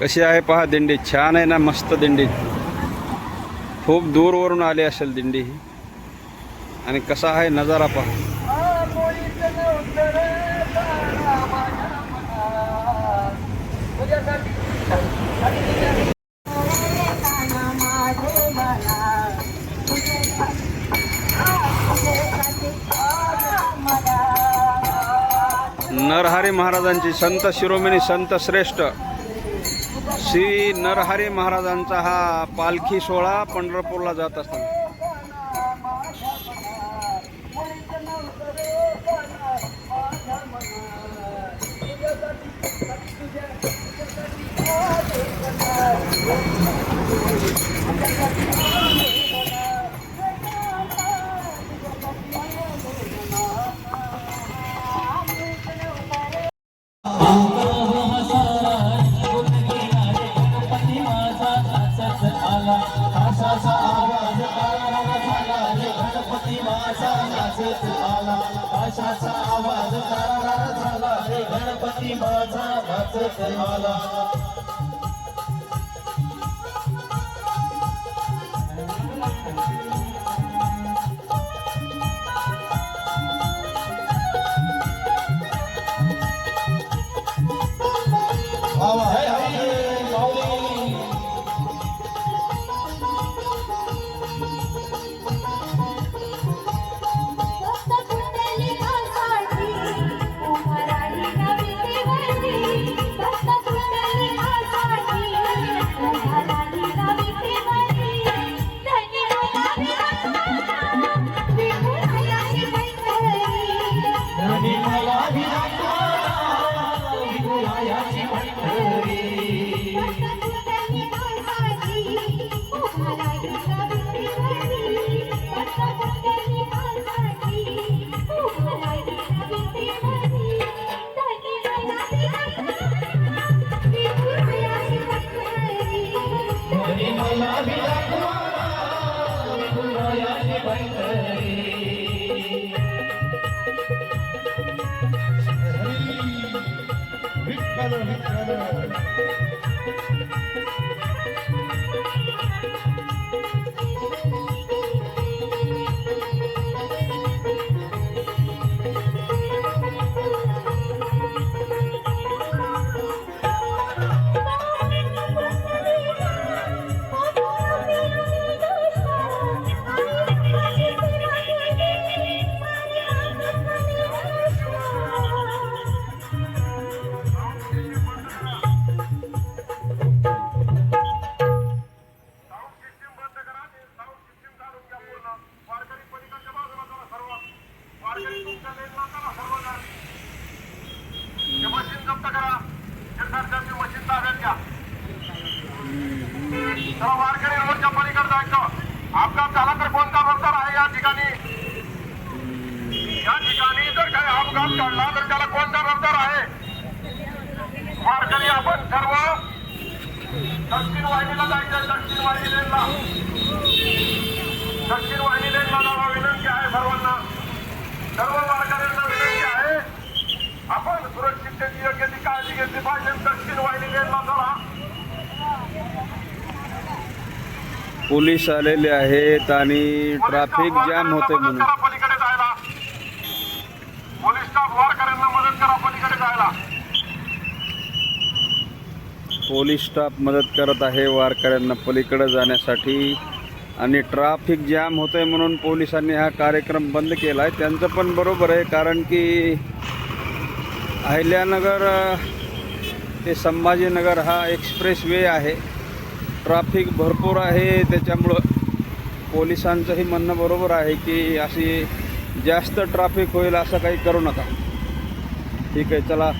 कशी आहे पहा दिंडी. छान आहे ना, मस्त दिंडी. खूप दूरवरून आली असेल दिंडी ही. आणि कसा आहे नजारा पहा. नरहरी महाराजांची, संत शिरोमणी संत श्रेष्ठ श्री नरहरी महाराजांचा हा पालखी सोहळा पंढरपूरला जात असताना आवाज झाला रे गणपती माझा नाचत आला. अपघात झाला तर कोणता जबाबदार आहे या ठिकाणी? या ठिकाणी जर काही अपघात घडला तर त्याला कोण जबाबदार आहे? वारकरी आपण सर्व दक्षिण वाहिनीला जायचं. दक्षिण वाहिनी लेनला जावा विनंती आहे सर्वांना. सर्व वारकऱ्यांना विनंती आहे, आपण सुरक्षिततेची योग्य ती काळजी घेतली पाहिजे. दक्षिण वाहिनी लेनला चला. पोलीस आलेले आहेत आणि ट्रॅफिक जाम होते म्हणून पलीकडे जायला. पोलीस स्टाफ वारकऱ्यांना मदत करा पलीकडे जायला. पोलीस स्टाफ मदत करत आहे वारकऱ्यांना पलीकडे जाण्यासाठी. आणि ट्रॅफिक जाम होतंय म्हणून पोलिसांनी हा कार्यक्रम बंद केला आहे. त्यांचं पण बरोबर आहे, कारण की अहिल्यानगर ते संभाजीनगर हा एक्सप्रेस वे आहे. ट्रॅफिक भरपूर आहे, त्याच्यामुळं पोलिसांचंही म्हणणं बरोबर आहे की अशी जास्त ट्रॅफिक होईल असं काही करू नका. ठीक आहे, चला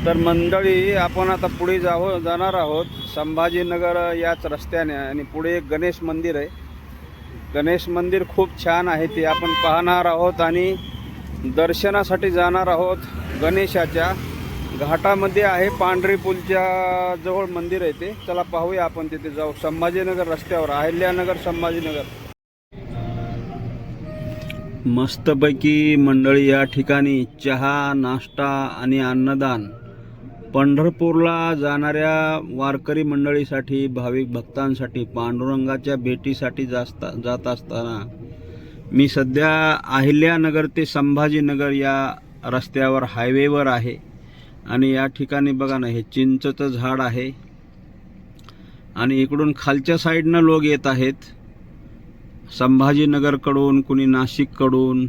तर मंडळी, आपण आता पुढे जाणार आहोत संभाजीनगर याच रस्त्याने. आणि पुढे एक गणेश मंदिर आहे. गणेश मंदिर खूप छान आहे, ते आपण पाहणार आहोत आणि दर्शनासाठी जाणार आहोत. गणेशाच्या घाटामध्ये आहे, पांढरी पुलच्या जवळ मंदिर आहे ते. चला पाहूया, आपण तिथे जाऊ. संभाजीनगर रस्त्यावर, अहिल्यानगर संभाजीनगर. मस्तपैकी मंडळी या ठिकाणी चहा, नाश्ता आणि अन्नदान पंढरपूरला जाणाऱ्या वारकरी मंडळीसाठी, भाविक भक्तांसाठी, पांडुरंगाच्या भेटीसाठी जात असताना मी सध्या अहिल्यानगर ते संभाजीनगर या रस्त्यावर हायवेवर आहे. आणि या ठिकाणी बघा ना, हे चिंचचं झाड आहे आणि इकडून खालच्या साईडनं लोक येत आहेत. संभाजीनगरकडून, कुणी नाशिककडून,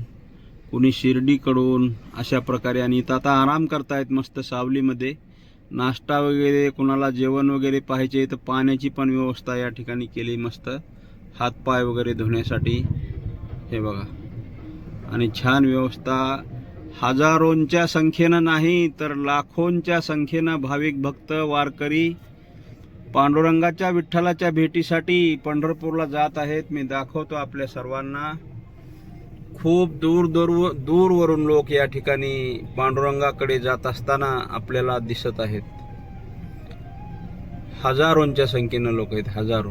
कुणी शिर्डीकडून, अशा प्रकारे. आणि इथं आता आराम करतायत मस्त सावलीमध्ये. नाश्ता वगैरे, कुणाला जेवण वगैरे पाहिजे तर पाण्याची पण व्यवस्था या ठिकाणी केली मस्त, हातपाय वगैरे धुण्यासाठी. हे बघा, आणि छान व्यवस्था. हजारोंच्या संख्येनं नाही तर लाखोंच्या संख्येनं भाविक भक्त वारकरी पांडुरंगाच्या विठ्ठलाच्या भेटीसाठी पंढरपूरला जात आहेत. मी दाखवतो आपल्या सर्वांना. खूप दूरवरून लोक या ठिकाणी पांडुरंगाकडे जात असताना आपल्याला दिसत आहेत. हजारोंच्या संख्येनं लोक आहेत, हजारो.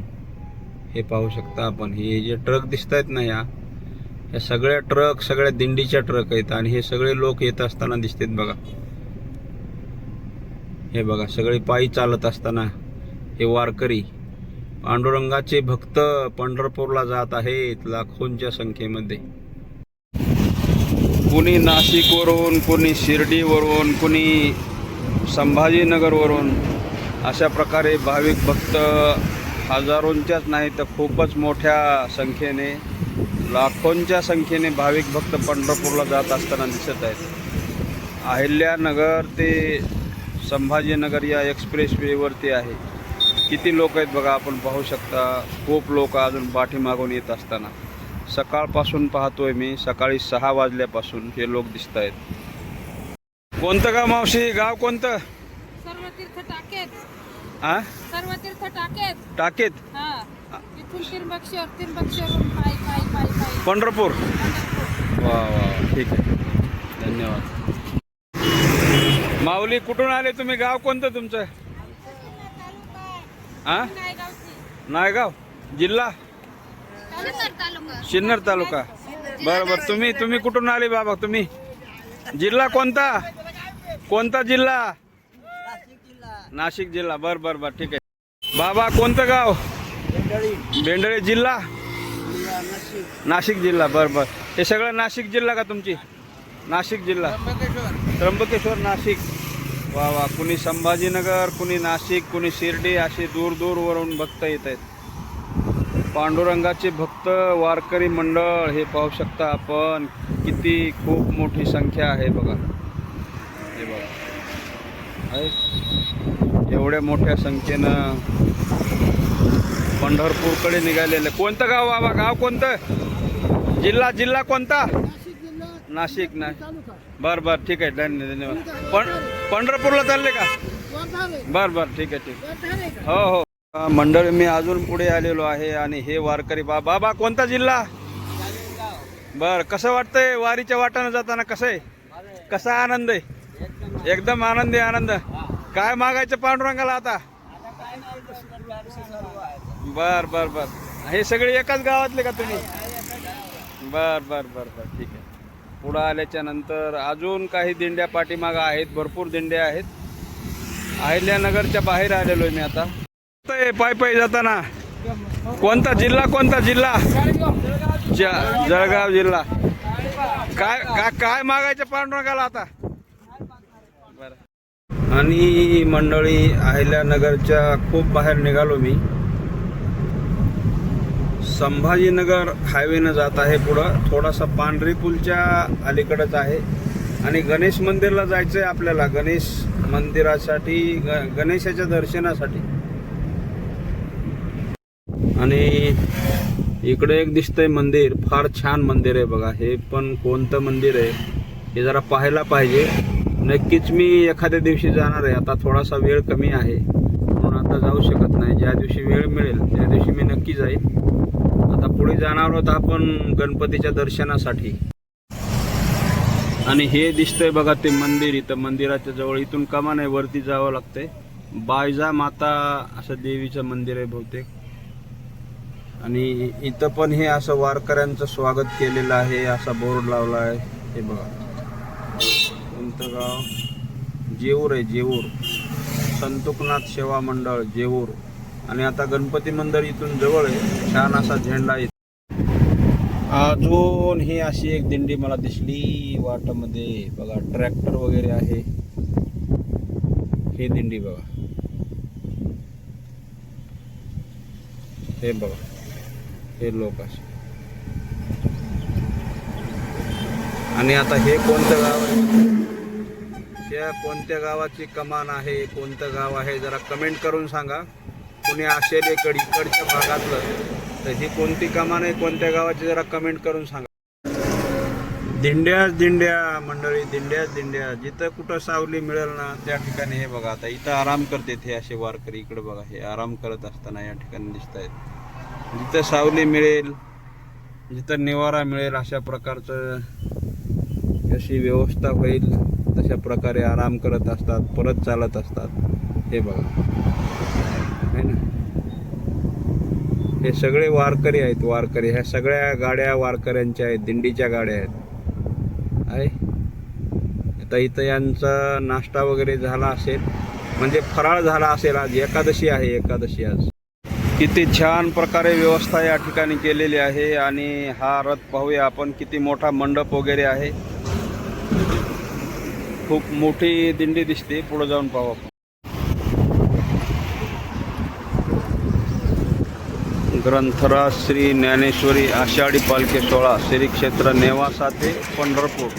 हे पाहू शकता आपण. हे जे ट्रक दिसत आहेत ना, या सगळ्या ट्रक, सगळ्या दिंडीच्या ट्रक आहेत. आणि हे सगळे लोक येत असताना दिसतात बघा. हे बघा, सगळे पायी चालत असताना हे वारकरी पांडुरंगाचे भक्त पंढरपूरला जात आहेत लाखोंच्या संख्येमध्ये. कुणी नाशिकवरून, कुणी शिर्डीवरून, कुणी संभाजीनगरवरून, अशा प्रकारे भाविक भक्त हजारोंच्याच नाही तर खूपच मोठ्या संख्येने, लाखोंच्या संख्येने भाविक भक्त पंढरपूरला जात असताना दिसत आहेत. अहिल्यानगर ते संभाजीनगर या एक्सप्रेस वेवरती आहे. किती लोक आहेत बघा, आपण पाहू शकता. खूप लोक अजून पाठीमागून येत असताना. सकाळपासून पाहतोय मी, सकाळी 6 वाजल्यापासून हे लोक दिसत आहेत. कोणतं गाव मावशी? गाव कोणतं? सर्व तीर्थ टाकेत. हा, सर्व तीर्थ टाकेत. टाकेत. हा, इथून त्र्यंबकेश्वरून पायी पंढरपूर. पंढरपूर. वा वा, ठीक आहे, धन्यवाद. माऊली, कुठून आले तुम्ही? गाव कोणतं तुमचं? हा, नायगाव. जिल्हा सिन्नर तालुका. बरं बरं. तुम्ही कुठून आले बाबा? तुम्ही जिल्हा कोणता? कोणता जिल्हा? नाशिक जिल्हा. बर बर बर, ठीक आहे. बाबा कोणतं गाव? भेंडळी. जिल्हा नाशिक जिल्हा. बर बर. हे सगळं नाशिक जिल्हा का तुमची? नाशिक जिल्हा. त्र्यंबकेश्वर, नाशिक. वा वा. कुणी संभाजीनगर, कुणी नाशिक, कुणी शिर्डी, असे दूरवरून भक्त येत आहेत. पांडुरंगाचे भक्त वारकरी मंडळ हे पाहू शकता आपण. किती खूप मोठी संख्या आहे बघा. हे बघा, एवढ्या मोठ्या संख्येनं पंढरपूरकडे निघालेलं. कोणतं गाव बाबा? गाव कोणतं? जिल्हा कोणता? नाशिक. बर बर, ठीक आहे, धन्यवाद. पंढरपूरला चालले का? बर बर, ठीक आहे. हो हो. मंडळी, मी अजून पुढे आलेलो आहे आणि हे वारकरी. बाबा कोणता जिल्हा? बर. कसं वाटतंय वारीच्या वाटानं जाताना? कसं आहे? कसा आनंद आहे? एकदम आनंदी आनंद. काय मागायचं पांडुरंगाला आता? बर बर बर. हे सगळे एकाच गावातले का तुम्ही? बर बर बर बर, ठीक आहे. पुढं आल्याच्या नंतर अजून काही दिंड्या पाठीमागं आहेत, भरपूर दिंड्या आहेत. अहिल्यानगरच्या बाहेर आलेलो आहे मी आता. पायी जाताना. कोणता जिल्हा? कोणता जिल्हा? जळगाव जिल्हा. काय मागायचं पांडुरंगाला आता? बरं. आणि मंडळी, अहिल्यानगरच्या खूप बाहेर निघालो मी. संभाजीनगर हायवेनं जात आहे पुढं. थोडासा पांढरी पुलच्या अलीकडंच आहे. आणि गणेश मंदिरला जायचं आहे आपल्याला. गणेश मंदिरासाठी, गणेशाच्या दर्शनासाठी. आणि इकडे एक दिसतंय मंदिर. फार छान मंदिर आहे बघा. हे पण कोणतं मंदिर आहे हे जरा पाहायला पाहिजे. नक्कीच मी एखाद्या दिवशी जाणार आहे. आता थोडासा वेळ कमी आहे म्हणून आता जाऊ शकत नाही. ज्या दिवशी वेळ मिळेल त्या दिवशी मी नक्की जाईल. आता पुढे जाणार आहोत आपण गणपतीच्या दर्शनासाठी. आणि हे दिसतंय बघा ते मंदिर. इथं मंदिराच्या जवळ इथून कमान आहे, वरती जावं लागतंय. बायजा माता असं देवीचं मंदिर आहे बहुतेक. आणि इथं पण हे असं वारकऱ्यांचं स्वागत केलेलं आहे, असा बोर्ड लावला आहे. हे बघा, कोणतं गाव? जेऊर आहे, जेऊर. संतोकनाथ सेवा मंडळ जेऊर. आणि आता गणपती मंदिर इथून जवळ आहे. छान असा झेंडा आहे. अजून ही अशी एक दिंडी मला दिसली वाटामध्ये बघा. ट्रॅक्टर वगैरे आहे. ही दिंडी बघा. हे बघा, हे लोक असे. आणि आता हे कोणतं गाव आहे, त्या कोणत्या गावाची कमान आहे, कोणतं गाव आहे, जरा कमेंट करून सांगा. कुणी असेल इकडच्या भागातलं तर ही कोणती कमान आहे, कोणत्या गावाची, जरा कमेंट करून सांगा. दिंड्या मंडळी, दिंड्या. जिथं कुठं सावली मिळेल ना त्या ठिकाणी हे बघा. आता इथं आराम करते हे असे वारकरी. इकडे बघा, हे आराम करत असताना या ठिकाणी दिसत आहेत. जिथं सावली मिळेल, जिथं निवारा मिळेल, अशा प्रकारचं कशी व्यवस्था होईल तशा प्रकारे आराम करत असतात, परत चालत असतात. हे बघा, है ना. हे सगळे वारकरी आहेत. वारकरी ह्या सगळ्या गाड्या वारकऱ्यांच्या आहेत, दिंडीच्या गाड्या आहेत. आता इथं यांचा नाश्ता वगैरे झाला असेल, म्हणजे फराळ झाला असेल. आज एकादशी आहे, एकादशी आज. किती छान प्रकारे व्यवस्था या ठिकाणी केलेली आहे. आणि हा रथ पाहूया आपण, किती मोठा मंडप वगैरे आहे. खूप मोठी दिंडी दिसते. पुढे जाऊन पाहू आपण. ग्रंथराज श्री ज्ञानेश्वरी आषाढी पालखी सोहळा, श्री क्षेत्र नेवासा ते पंढरपूर.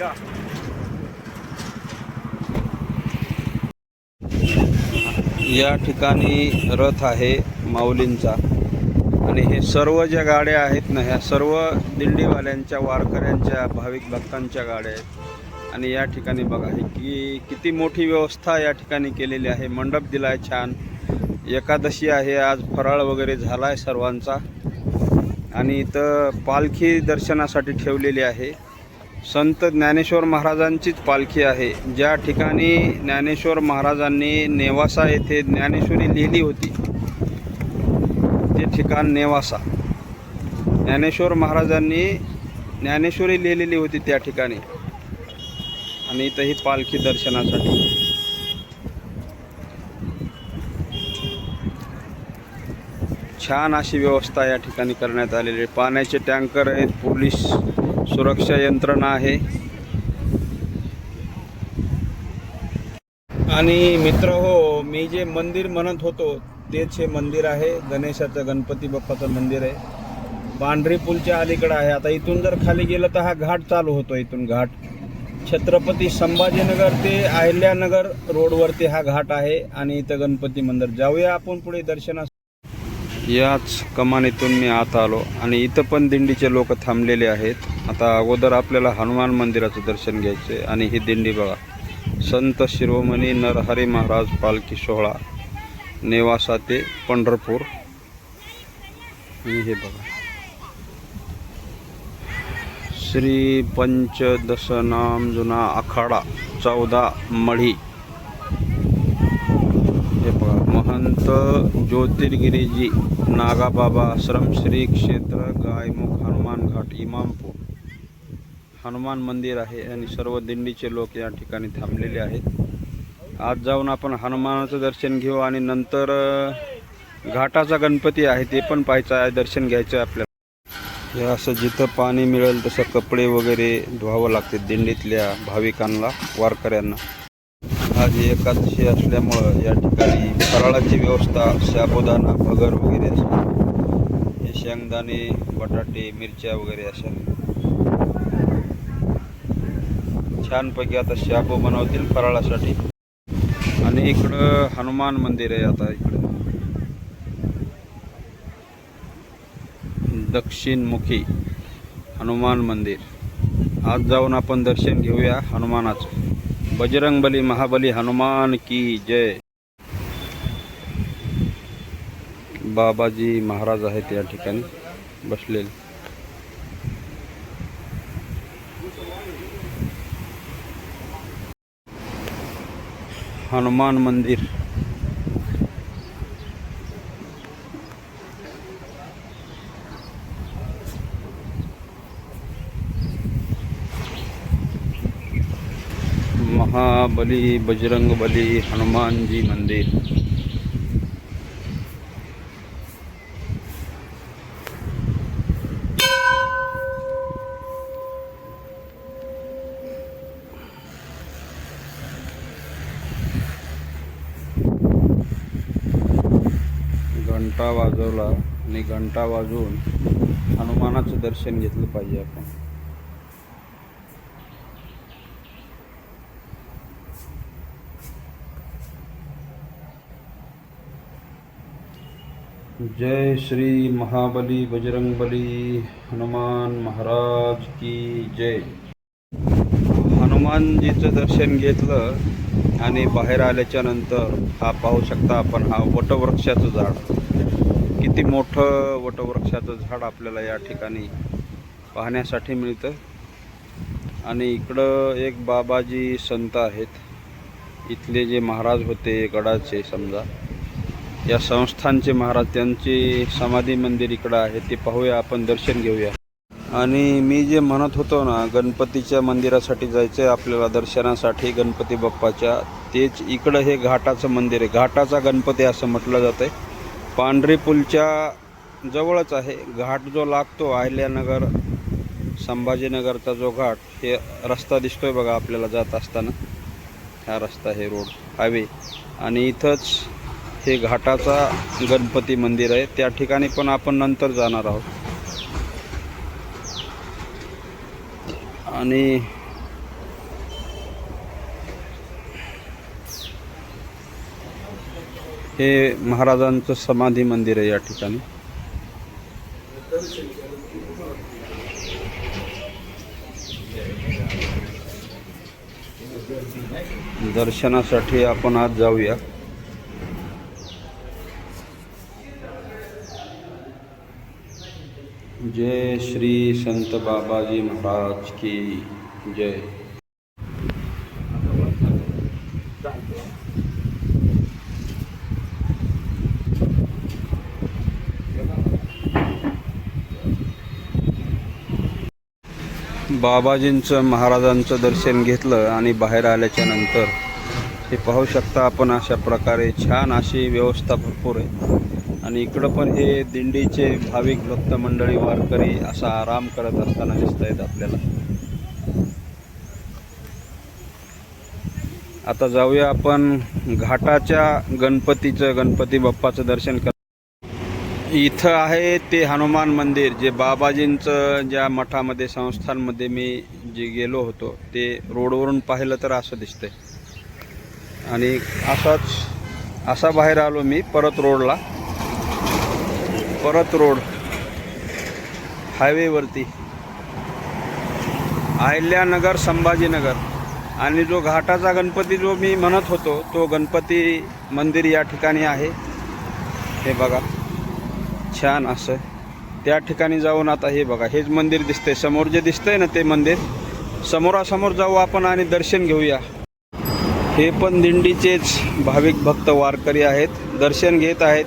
या ठिकाणी रथ आहे माऊलींचा. आणि हे सर्व ज्या गाड्या आहेत ना, ह्या सर्व दिंडीवाल्यांच्या, वारकऱ्यांच्या, भाविक भक्तांच्या गाड्या आहेत. आणि या ठिकाणी बघा, ही किती मोठी व्यवस्था या ठिकाणी केलेली आहे. मंडप दिला आहे छान. एकादशी आहे आज, फराळ वगैरे झाला आहे सर्वांचा. आणि इथं पालखी दर्शनासाठी ठेवलेली आहे. संत ज्ञानेश्वर महाराजांचीच पालखी आहे. ज्या ठिकाणी ज्ञानेश्वर महाराजांनी नेवासा येथे ज्ञानेश्वरी लिहिली होती ते ठिकाण नेवासा. ज्ञानेश्वर महाराजांनी ज्ञानेश्वरी लिहिलेली होती त्या ठिकाणी. आणि इथं ही पालखी दर्शनासाठी. छान अशी व्यवस्था या ठिकाणी करण्यात आलेली आहे. पाण्याचे टँकर आहेत, पोलीस सुरक्षा यंत्रणा आहे. आणि मित्र हो, मी जे मंदिर म्हणत होतो तेच हे मंदिर आहे. गणेशाचं, गणपती बाप्पाचं मंदिर आहे. पांढरी पुलच्या अलीकडे आहे. आता इथून जर खाली गेलं तर हा घाट चालू होतो. इथून घाट छत्रपती संभाजीनगर ते अहिल्यानगर रोडवरती हा घाट आहे. आणि इथं गणपती मंदिर. जाऊया आपण पुढे दर्शनास. याच कमानीतून मी आत आलो. आणि इथं पण दिंडीचे लोक थांबलेले आहेत. आता अगोदर आपल्याला हनुमान मंदिराचं दर्शन घ्यायचं आहे. आणि ही दिंडी बघा, संत शिरोमणी नरहरी महाराज पालखी सोहळा, नेवासा ते पंढरपूर. हे बघा, श्री पंचदशनाम जुना आखाडा 14 मढी. हे बघा, महंत ज्योतिर्गिरीजी नागाबाबा आश्रम, श्री क्षेत्र गायमुख, हनुमान घाट, इमामपूर. हनुमान मंदिर आहे. आणि सर्व दिंडीचे लोक या ठिकाणी थांबलेले आहेत. आज जाऊन आपण हनुमानाचं दर्शन घेऊ. आणि नंतर घाटाचा गणपती आहे ते पण पाहायचं आहे, दर्शन घ्यायचं आहे आपल्याला. हे असं जिथं पाणी मिळेल तसं कपडे वगैरे धुवावं लागते दिंडीतल्या भाविकांना, वारकऱ्यांना. आज एकादशी असल्यामुळं या ठिकाणी फराळाची व्यवस्था, साबुदाणा, भगर वगैरे असते. हे शेंगदाणे, बटाटे, मिरच्या वगैरे अशा छानपैकी आता शाबू बनवतील फराळासाठी. आणि इकडं हनुमान मंदिर आहे. आता इकडं दक्षिणमुखी हनुमान मंदिर. आज जाऊन आपण दर्शन घेऊया हनुमानाचं. बजरंगबली महाबली हनुमान की जय. बाबाजी महाराज आहेत या ठिकाणी बसलेले. हनुमान मंदिर. महाबली बजरंग बली हनुमान जी मंदिर। घंटा वाजवला आणि घंटा वाजवून हनुमानाचं दर्शन घेतलं पाहिजे आपण। जय श्री महाबली बजरंगबली हनुमान महाराज की जय। हनुमानजीचं दर्शन घेतलं आणि बाहेर आल्याच्या नंतर हा पाहू शकता आपण, हा वटवृक्षाचं झाड, किती मोठं वटवृक्षाचं झाड आपल्याला या ठिकाणी पाहण्यासाठी मिळतं। आणि इकडं एक बाबाजी संत आहेत, इथले जे महाराज होते गडाचे, समजा या संस्थानचे महाराज, त्यांची समाधी मंदिर इकडं आहे, ते पाहूया आपण, दर्शन घेऊया। आणि मी जे म्हणत होतो ना, गणपतीच्या मंदिरासाठी जायचं आहे आपल्याला दर्शनासाठी गणपती बाप्पाच्या, तेच इकडं हे घाटाचं मंदिर आहे, घाटाचा गणपती असं म्हटलं जातं आहे। पांढरी पुलच्या जवळच आहे घाट जो लागतो, अहिल्यानगर संभाजीनगरचा जो घाट, हे रस्ता दिसतोय बघा आपल्याला जात असताना, हा रस्ता, हे रोड हायवे, आणि इथंच हे घाटाचा गणपती मंदिर आहे। त्या ठिकाणी पण आपण नंतर जाणार आहोत। आणि हे महाराजांचं समाधी मंदिर आहे या ठिकाणी। दर्शनासाठी आपण आज जाऊया। जय श्री संत बाबाजी महाराज की जय। बाबाजींचं महाराजांचं दर्शन घेतलं आणि बाहेर आल्याच्या नंतर हे पाहू शकता आपण, अशा प्रकारे छान अशी व्यवस्था भरपूर आहे। आणि इकडं पण हे दिंडीचे भाविक भक्त मंडळी वारकरी असा आराम करत असताना दिसत आहेत आपल्याला। आता जाऊया आपण घाटाच्या गणपती बाप्पाचं दर्शन कर। इथं आहे ते हनुमान मंदिर, जे बाबाजींचं ज्या मठामध्ये संस्थानमध्ये मी जे गेलो होतो, ते रोडवरून पाहिलं तर असं दिसतंय। आणि असा बाहेर आलो मी परत रोड हायवेवरती, अहिल्यानगर संभाजीनगर, आणि जो घाटाचा गणपती जो मी म्हणत होतो, तो गणपती मंदिर या ठिकाणी आहे। हे बघा छान असं, त्या ठिकाणी जाऊन आता हे बघा, हेच मंदिर दिसतंय समोर, जे दिसतंय ना ते मंदिर, समोरासमोर जाऊ आपण आणि दर्शन घेऊया। हे पण दिंडीचेच भाविक भक्त वारकरी आहेत, दर्शन घेत आहेत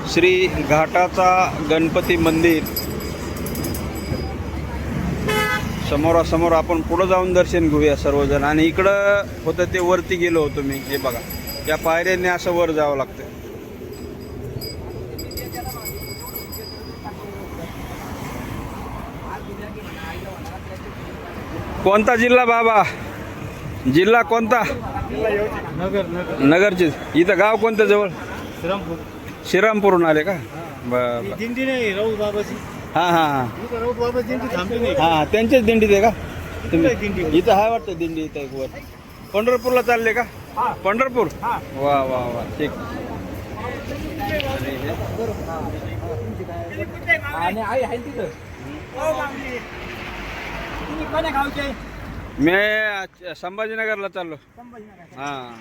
श्री घाटाचा गणपती मंदिर। समोरासमोर आपण पुढं जाऊन दर्शन घेऊया सर्वजण। आणि इकडं होतं ते वरती गेलो होतो मी, हे बघा या पायऱ्यांनी असं वर जावं लागतं। कोणता जिल्हा बाबा? जिल्हा कोणता? नगरचे। इथं गाव कोणतं जवळ? श्रीरामपूरहून आले का? बरं दिंडी नाही, राऊत बाबाची। हां हां हां राऊत बाबा दिंडी थांबली नाही। हां, त्यांचेच दिंडीत आहे का तुम्ही? इथं आहे वाटतं दिंडी, इथं एक वर पंढरपूरला चालले का? पंढरपूर, वा वा वा, ठीक। मी संभाजीनगरला चाललो। हां,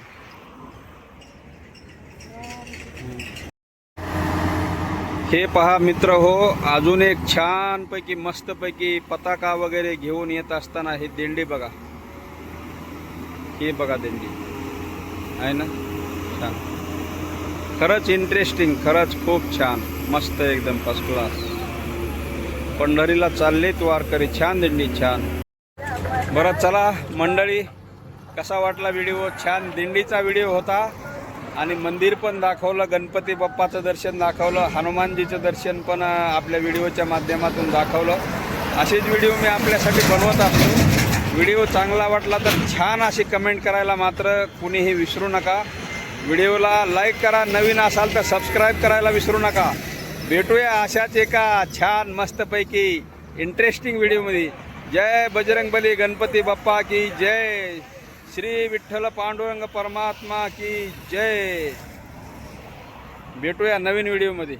हे पहा मित्र हो, अजून एक छानपैकी मस्तपैकी पताका वगैरे घेऊन येत असताना हे दिंडी बघा, हे बघा दिंडी आहे ना, छान, खरंच इंटरेस्टिंग, खरंच खूप छान, मस्त एकदम फर्स्ट क्लास। पंढरीला चाललेत वारकरी, छान दिंडी, छान। बरं चला मंडळी, कसा वाटला व्हिडिओ? छान दिंडीचा व्हिडिओ होता आणि मंदिर पण दाखवलं, गणपती बाप्पाचं दर्शन दाखवलं, हनुमानजीचं दर्शन पण आपल्या व्हिडिओच्या माध्यमातून दाखवलं. असेच व्हिडिओ मी आपल्यासाठी बनवत असतो. व्हिडिओ चांगला वाटला तर छान अशी कमेंट करायला मात्र कुणीही विसरू नका. व्हिडिओला लाईक करा, नवीन असाल तर सबस्क्राईब करायला विसरू नका. भेटूया अशाच एका छान मस्तपैकी इंटरेस्टिंग व्हिडिओमध्ये. जय बजरंगबली, गणपती बाप्पा की जय. श्री विठ्ठल पांडुरंग परमात्मा की जय. भेटूया नवीन व्हिडिओमध्ये.